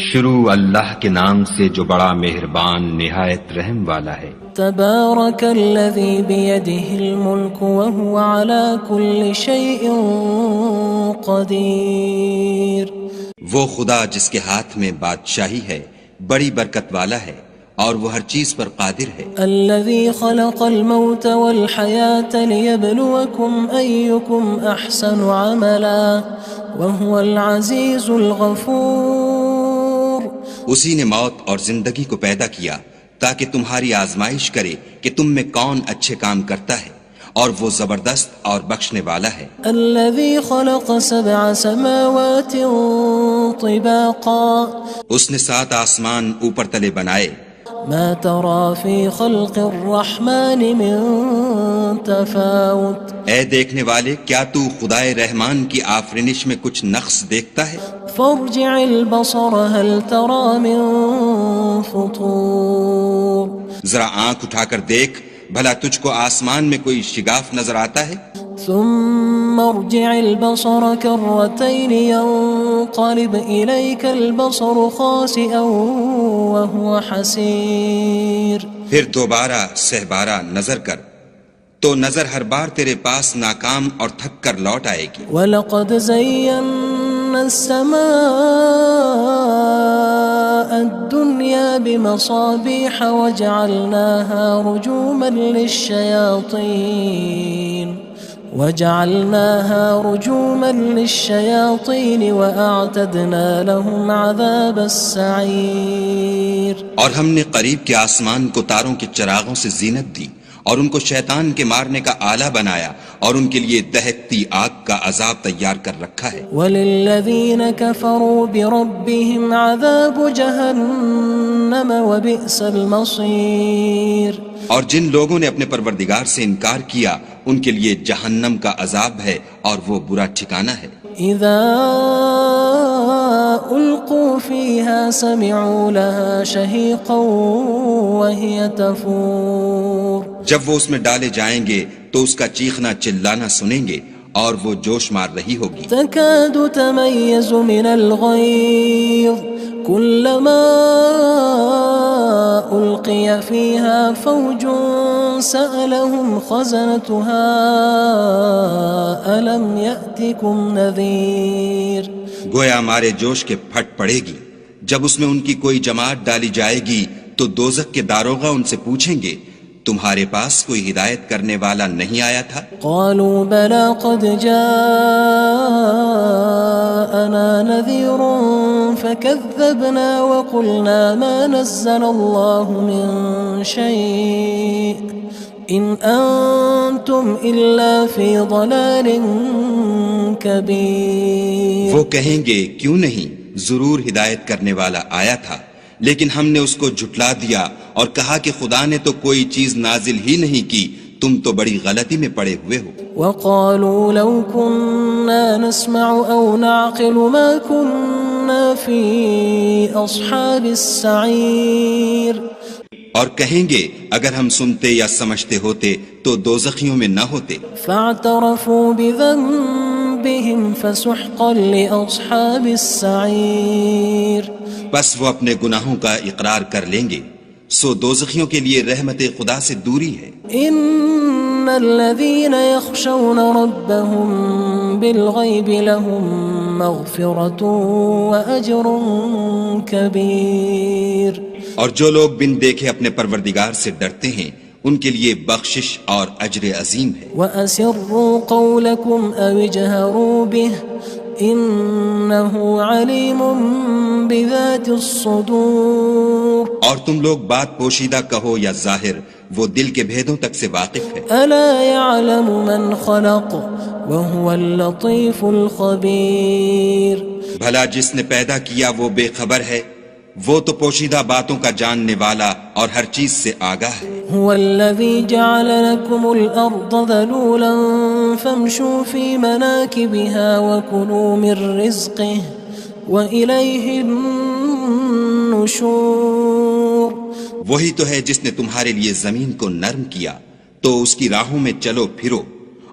شروع اللہ کے نام سے جو بڑا مہربان نہایت رحم والا ہے۔ تبارک الذی بیدہ الملک وہو علی کل شیء قدیر۔ وہ خدا جس کے ہاتھ میں بادشاہی ہے بڑی برکت والا ہے اور وہ ہر چیز پر قادر ہے۔ الذی خلق الموت والحیاة لیبلوکم ایکم احسن عملا وہو العزیز الغفور۔ اسی نے موت اور زندگی کو پیدا کیا تاکہ تمہاری آزمائش کرے کہ تم میں کون اچھے کام کرتا ہے، اور وہ زبردست اور بخشنے والا ہے۔ الذی خلق سبع سماوات طباقا۔ اس نے 7 آسمان اوپر تلے بنائے۔ ما ترى في خلق الرحمن من تفاوت۔ اے دیکھنے والے، کیا تو خدائے رحمان کی آفرینش میں کچھ نقص دیکھتا ہے؟ فارجع البصر هل ترى من فطور۔ ذرا آنکھ اٹھا کر دیکھ، بھلا تجھ کو آسمان میں کوئی شگاف نظر آتا ہے؟ ثم ارجع البصر كرتين ينقلب إليك البصر خاسئا وهو حسير۔ پھر دوبارہ سہبارہ نظر کر تو نظر ہر بار تیرے پاس ناکام اور تھک کر لوٹ آئے گی۔ وَلَقَدْ زَيَّنَّا السَّمَاءَ الدُّنْيَا بِمَصَابِيحَ وَجَعَلْنَاهَا رُجُومًا لِلشَّيَاطِينِ وَأَعْتَدْنَا لَهُمْ عَذَابَ السَّعِيرِ۔ اور ہم نے قریب کے آسمان کو تاروں کے چراغوں سے زینت دی اور ان کو شیطان کے مارنے کا آلہ بنایا، اور ان کے لیے دہکتی آگ کا عذاب تیار کر رکھا ہے۔ وَلِلَّذِينَ كَفَرُوا بِرَبِّهِمْ عَذَابُ جَهَنَّمَ وَبِئْسَ الْمَصِيرُ۔ اور جن لوگوں نے اپنے پروردگار سے انکار کیا ان کے لیے جہنم کا عذاب ہے اور وہ برا ٹھکانہ ہے۔ اذا القوا فيها سمعوا لها شهيقا وهي تفور۔ جب وہ اس میں ڈالے جائیں گے تو اس کا چیخنا چلانا سنیں گے اور وہ جوش مار رہی ہوگی۔ تكاد تميز من الغيظ كلما ألقي فيها فوج سألهم خزنتها ألم يأتكم نذير۔ گویا مارے جوش کے پھٹ پڑے گی۔ جب اس میں ان کی کوئی جماعت ڈالی جائے گی تو دوزخ کے داروغہ ان سے پوچھیں گے تمہارے پاس کوئی ہدایت کرنے والا نہیں آیا تھا؟ قالوا بلى قد جاءنا نذير فكذبنا وقلنا ما نزل الله من شيء إن أنتم إلا في ضلال كبير۔ وہ کہیں گے کیوں نہیں، ضرور ہدایت کرنے والا آیا تھا، لیکن ہم نے اس کو جھٹلا دیا اور کہا کہ خدا نے تو کوئی چیز نازل ہی نہیں کی، تم تو بڑی غلطی میں پڑے ہوئے ہو۔ وقالوا لو كنا نسمع او نعقل ما كنا في اصحاب السعير۔ اور کہیں گے اگر ہم سنتے یا سمجھتے ہوتے تو دوزخیوں میں نہ ہوتے۔ فاعترفوا بذنبهم فسحقا لاصحاب السعير۔ بس وہ اپنے گناہوں کا اقرار کر لیں گے، سو دوزخیوں کے لیے رحمت خدا سے دوری ہے۔ ان الذين يخشون ربهم بالغيب لهم مغفرة واجر كبير۔ اور جو لوگ بن دیکھے اپنے پروردگار سے ڈرتے ہیں ان کے لیے بخشش اور اجر عظیم ہے۔ وَأَسِرُّوا قَوْلَكُمْ أَوِ اجْهَرُوا بِهِ إِنَّهُ عَلِيمٌ بِذَاتِ الصُّدُورِ۔ اور تم لوگ بات پوشیدہ کہو یا ظاہر، وہ دل کے بھیدوں تک سے واقف ہے۔ أَلَا يَعْلَمُ مَنْ خَلَقَ وَهُوَ اللَّطِيفُ الْخَبِيرُ۔ بھلا جس نے پیدا کیا وہ بے خبر ہے، وہ تو پوشیدہ باتوں کا جاننے والا اور ہر چیز سے آگاہ ہے۔ هو الذي جعل لكم الأرض ذلولا فامشوا في مناكبها وكلوا من رزقه وإليه النشور۔ وہی تو ہے جس نے تمہارے لیے زمین کو نرم کیا تو اس کی راہوں میں چلو پھرو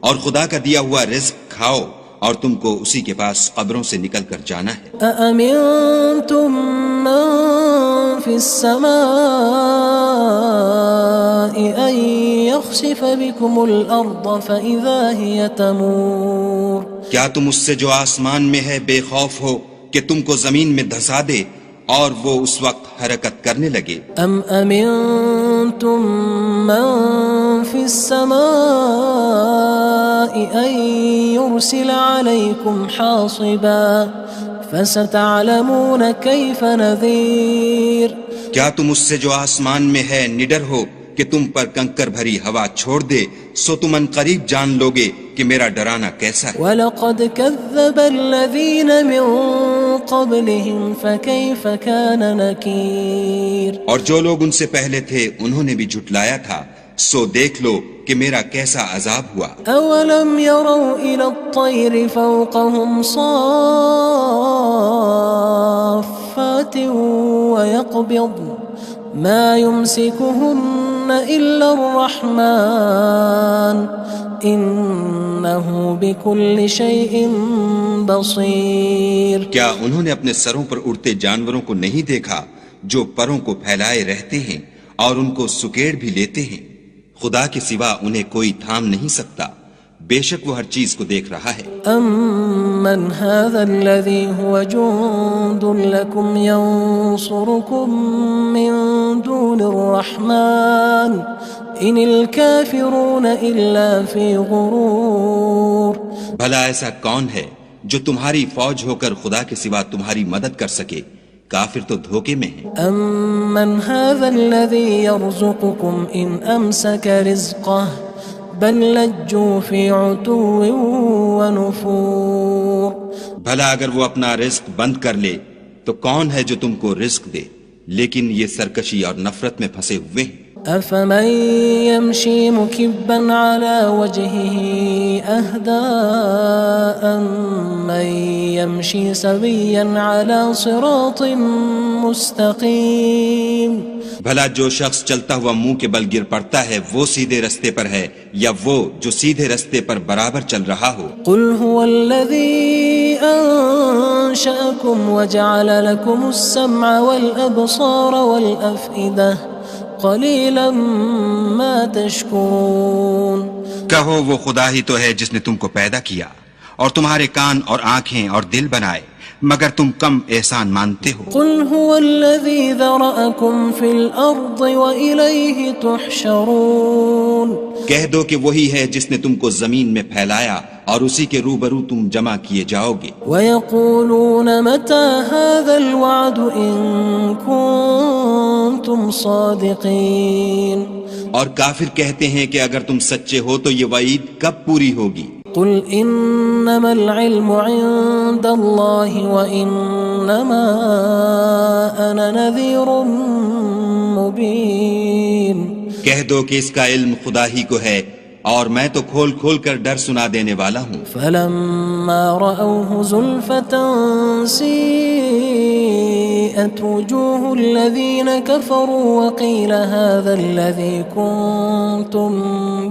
اور خدا کا دیا ہوا رزق کھاؤ اور تم کو اسی کے پاس قبروں سے نکل کر جانا ہے۔ أأمنتم من في السماء أن يخسف بكم الأرض فإذا هي تمور کیا تم اس سے جو آسمان میں ہے بے خوف ہو کہ تم کو زمین میں دھسا دے اور وہ اس وقت حرکت کرنے لگے؟ أم أمنتم من في السماء أن يرسل عليكم حاصبا فستعلمون كيف نذير کیا تم اس سے جو آسمان میں ہے نڈر ہو کہ تم پر کنکر بھری ہوا چھوڑ دے، سو تم ان قریب جان لوگے کہ میرا ڈرانا کیسا ہے۔ وَلَقَدْ كَذَّبَ الَّذِينَ مِن قَبْلِهِمْ فَكَيْفَ كَانَ نَكِيرٌ اور جو لوگ ان سے پہلے تھے انہوں نے بھی جھٹلایا تھا، سو دیکھ لو کہ میرا کیسا عذاب ہوا۔ أَوَلَمْ يَرَوْا إِلَى الطَّيْرِ فَوْقَهُمْ صَافَّاتٍ وَيَقْبِضْنَ مَا يُمْسِكُهُنَّ إِلَّا الرَّحْمَنُ إِنَّهُ بِكُلِّ شَيْءٍ بَصِيرٌ کیا انہوں نے اپنے سروں پر اڑتے جانوروں کو نہیں دیکھا جو پروں کو پھیلائے رہتے ہیں اور ان کو سکیڑ بھی لیتے ہیں؟ خدا کے سوا انہیں کوئی تھام نہیں سکتا، بے شک وہ ہر چیز کو دیکھ رہا ہے۔ أَمَّنْ هَذَا الَّذِي هُوَ جُندٌ لَكُمْ يَنصُرُكُم مِّن دُونِ الرَّحْمَنِ إِنِ الْكَافِرُونَ إِلَّا فِي غُرُورٍ بھلا ایسا کون ہے جو تمہاری فوج ہو کر خدا کے سوا تمہاری مدد کر سکے؟ کافر تو دھوکے میں ہیں۔ أَمَّنْ هَذَا الَّذِي يَرْزُقُكُمْ إِنْ أَمْسَكَ رِزْقَهُ بَلْ لَجُّوا فِي عُتُوٍّ وَنُفُورٍ بھلا اگر وہ اپنا رزق بند کر لے تو کون ہے جو تم کو رزق دے؟ لیکن یہ سرکشی اور نفرت میں پھنسے ہوئے ہیں۔ أَفَمَن يَمْشِي مُكِبًّا عَلَى وَجْهِهِ أَهْدَىٰ أَمَّن يَمْشِي سَوِيًّا عَلَى صِرَاطٍ مُّسْتَقِيمٍ بھلا جو شخص چلتا ہوا منہ کے بل گر پڑتا ہے وہ سیدھے رستے پر ہے یا وہ جو سیدھے رستے پر برابر چل رہا ہو؟ قُلْ هُوَ الَّذِي أَنشَأَكُمْ وَجَعَلَ لَكُمُ السَّمْعَ وَالْأَبْصَارَ وَالْأَفْئِدَةَ قَلِيلًا مَا تَشْكُرُونَ کہو وہ خدا ہی تو ہے جس نے تم کو پیدا کیا اور تمہارے کان اور آنکھیں اور دل بنائے، مگر تم کم احسان مانتے ہو۔ قُلْ هُوَ الَّذِي ذَرَأَكُمْ فِي الْأَرْضِ وَإِلَيْهِ تُحْشَرُونَ کہہ دو کہ وہی ہے جس نے تم کو زمین میں پھیلایا اور اسی کے روبرو تم جمع کیے جاؤ گے۔ وَيَقُولُونَ مَتَى هَذَا الْوَعْدُ إِن كُنتُمْ صَادِقِينَ اور کافر کہتے ہیں کہ اگر تم سچے ہو تو یہ وعید کب پوری ہوگی؟ قُلْ إِنَّمَا الْعِلْمُ عِندَ اللَّهِ وَإِنَّمَا أَنَا نَذِيرٌ مُّبِينٌ کہہ دو کہ اس کا علم خدا ہی کو ہے اور میں تو کھول کھول کر ڈر سنا دینے والا ہوں۔ فَلَمَّا رَأَوْهُ زُلْفَةً سِيئَتْ وُجُوهُ الَّذِينَ كَفَرُوا وَقِيلَ هَذَا الَّذِي كُنتُم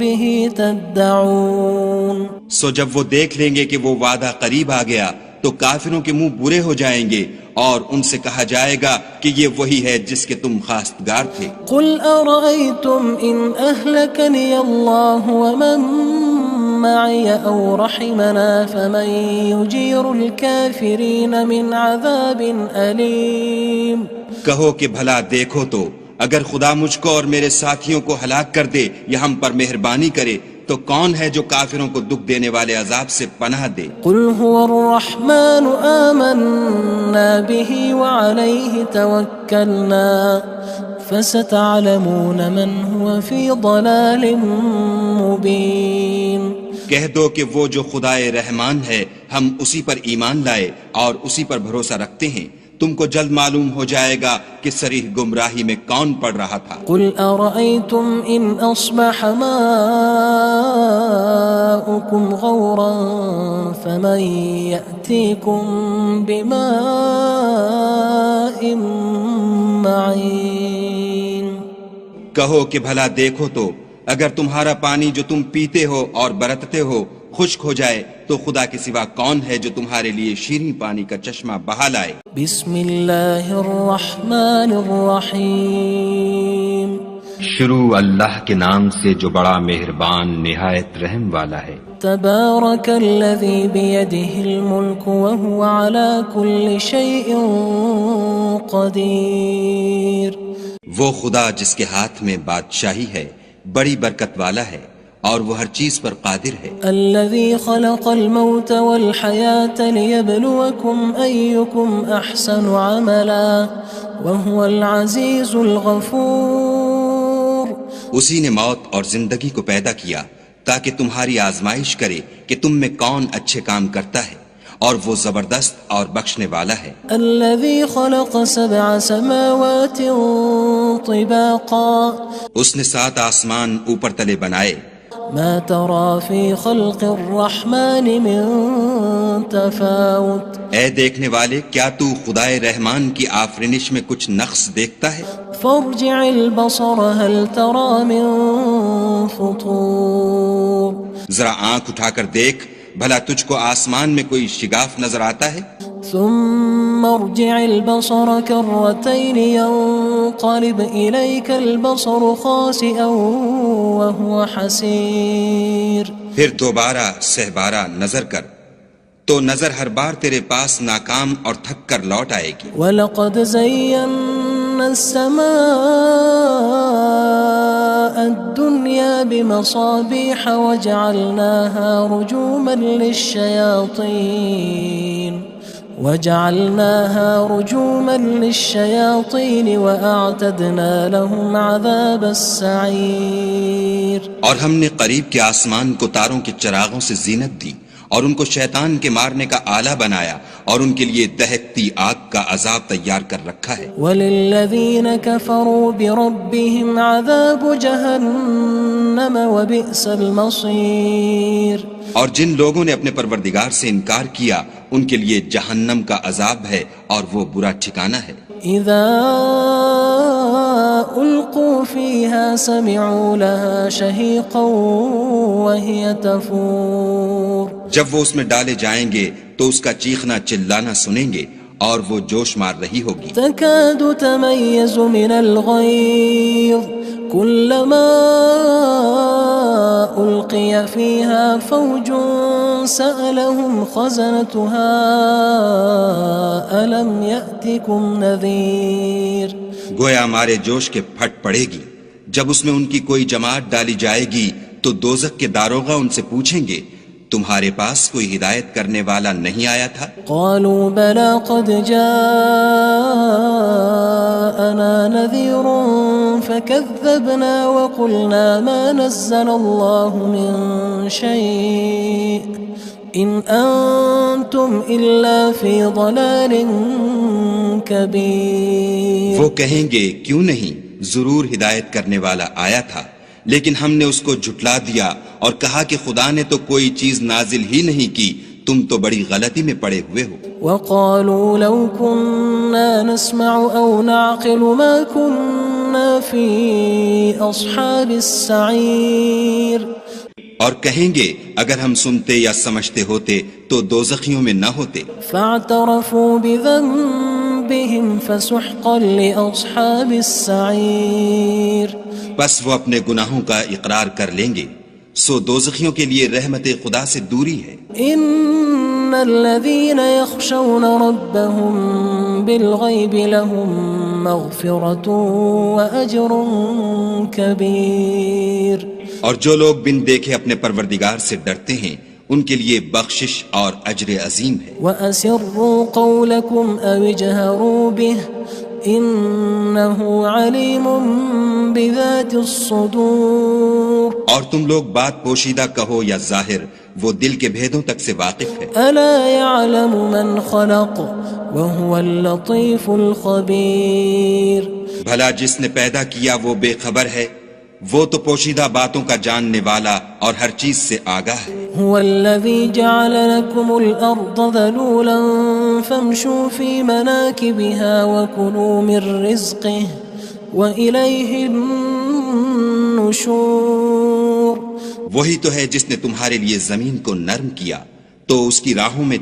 بِهِ تَدَّعُونَ سو جب وہ دیکھ لیں گے کہ وہ وعدہ قریب آ گیا تو کافروں کے منہ برے ہو جائیں گے اور ان سے کہا جائے گا کہ یہ وہی ہے جس کے تم خواستگار تھے۔ قُلْ أَرَأَيْتُمْ إِنْ أَهْلَكَنِيَ اللَّهُ وَمَن مَّعِيَ أَوْ رَحِمَنَا فَمَن يُجِيرُ الْكَافِرِينَ مِنْ عَذَابٍ أَلِيمٍ کہو کہ بھلا دیکھو تو اگر خدا مجھ کو اور میرے ساتھیوں کو ہلاک کر دے یا ہم پر مہربانی کرے تو کون ہے جو کافروں کو دکھ دینے والے عذاب سے پناہ دے؟ قُلْ هُوَ الرَّحْمَنُ آمَنَّا بِهِ وَعَلَيْهِ تَوَكَّلْنَا فَسَتَعْلَمُونَ مَنْ هُوَ فِي ضَلَالٍ مُّبِينٍ کہہ دو کہ وہ جو خدائے رحمان ہے ہم اسی پر ایمان لائے اور اسی پر بھروسہ رکھتے ہیں، تم کو جلد معلوم ہو جائے گا کہ صریح گمراہی میں کون پڑ رہا تھا۔ قُلْ أَرَأَيْتُمْ إِنْ أَصْبَحَ مَاؤُكُمْ غَوْرًا فَمَن يَأْتِيكُم بِمَاءٍ مَّعِينٍ کہو کہ بھلا دیکھو تو اگر تمہارا پانی جو تم پیتے ہو اور برتتے ہو خشک ہو جائے تو خدا کے سوا کون ہے جو تمہارے لیے شیریں پانی کا چشمہ بہا لائے؟ بسم اللہ الرحمن الرحیم شروع اللہ کے نام سے جو بڑا مہربان نہایت رحم والا ہے۔ تبارک الذی بیدہ الملک وہو علی کل شیء قدیر۔ وہ خدا جس کے ہاتھ میں بادشاہی ہے بڑی برکت والا ہے اور وہ ہر چیز پر قادر ہے۔ الذي خلق الموت والحياة ليبلوكم أيكم أحسن عملا وهو العزيز الغفور۔ اسی نے موت اور زندگی کو پیدا کیا تاکہ تمہاری آزمائش کرے کہ تم میں کون اچھے کام کرتا ہے، اور وہ زبردست اور بخشنے والا ہے۔ الذي خلق 7 سماوات طباقا۔ اس نے 7 آسمان اوپر تلے بنائے۔ ما ترى في خلق الرحمن من تفاوت۔ اے دیکھنے والے، کیا تو خدائے رحمان کی آفرینش میں کچھ نقص دیکھتا ہے؟ فارجع البصر هل ترى من فطور۔ ذرا آنکھ اٹھا کر دیکھ، بھلا تجھ کو آسمان میں کوئی شگاف نظر آتا ہے؟ ثم ارجع البصر كرتين ينقلب إليك البصر خاسئا وهو حسير۔ پھر دوبارہ سہبارہ نظر کر تو نظر ہر بار تیرے پاس ناکام اور تھک کر لوٹ آئے گی۔ وَلَقَدْ زَيَّنَّا السَّمَاءَ الدُّنْيَا بِمَصَابِيحَ وَجَعَلْنَاهَا رُجُومًا لِلشَّيَاطِينِ وَأَعْتَدْنَا لَهُمْ عَذَابَ السَّعِيرِ۔ اور ہم نے قریب کے آسمان کو تاروں کے چراغوں سے زینت دی اور ان کو شیطان کے مارنے کا آلہ بنایا، اور ان کے لیے دہکتی آگ کا عذاب تیار کر رکھا ہے۔ وَلِلَّذِينَ كَفَرُوا بِرَبِّهِمْ عَذَابُ جَهَنَّمَ وَبِئْسَ الْمَصِيرُ۔ اور جن لوگوں نے اپنے پروردگار سے انکار کیا ان کے لیے جہنم کا عذاب ہے اور وہ برا ٹھکانہ ہے۔ اذا القوا فيها سمعوا لها شهيقا وهي تفور۔ جب وہ اس میں ڈالے جائیں گے تو اس کا چیخنا چلانا سنیں گے اور وہ جوش مار رہی ہوگی۔ تكاد تميز من الغيظ كلما ألقي فيها فوج سألهم خزنتها ألم يأتكم نذير۔ گویا مارے جوش کے پھٹ پڑے گی۔ جب اس میں ان کی کوئی جماعت ڈالی جائے گی تو دوزخ کے داروغہ ان سے پوچھیں گے تمہارے پاس کوئی ہدایت کرنے والا نہیں آیا تھا؟ قالوا بلى قد جاءنا نذير فكذبنا وقلنا ما نزل الله من شيء إن أنتم إلا في ضلال كبير۔ وہ کہیں گے کیوں نہیں، ضرور ہدایت کرنے والا آیا تھا، لیکن ہم نے اس کو جھٹلا دیا اور کہا کہ خدا نے تو کوئی چیز نازل ہی نہیں کی، تم تو بڑی غلطی میں پڑے ہوئے ہو۔ وقالوا لو كنا نسمع أو نعقل ما كنا في أصحاب السعير۔ اور کہیں گے اگر ہم سنتے یا سمجھتے ہوتے تو دوزخیوں میں نہ ہوتے۔ فاعترفوا بذنبهم فسحقا لأصحاب السعير۔ بس وہ اپنے گناہوں کا اقرار کر لیں گے، سو دوزخیوں کے لیے رحمت خدا سے دوری ہے۔ ان الذين يخشون ربهم بالغيب لهم مغفرة وأجر كبير۔ اور جو لوگ بن دیکھے اپنے پروردگار سے ڈرتے ہیں ان کے لیے بخشش اور اجر عظیم ہے۔ وَأَسِرُّوا قَوْلَكُمْ أَوِ اجْهَرُوا بِهِ إِنَّهُ عَلِيمٌ بِذَاتِ الصُّدُورِ۔ اور تم لوگ بات پوشیدہ کہو یا ظاہر، وہ دل کے بھیدوں تک سے واقف ہے۔ أَلَا يَعْلَمُ مَنْ خَلَقَ وَهُوَ اللَّطِيفُ الْخَبِيرُ۔ بھلا جس نے پیدا کیا وہ بے خبر ہے، وہ تو پوشیدہ باتوں کا جاننے والا اور ہر چیز سے آگاہ ہے۔ هو الذي جعل لكم الأرض ذلولا فامشوا في مناكبها وكلوا من رزقه وإليه النشور۔ وہی تو ہے جس نے تمہارے لیے زمین کو نرم کیا تو اس کی راہوں میں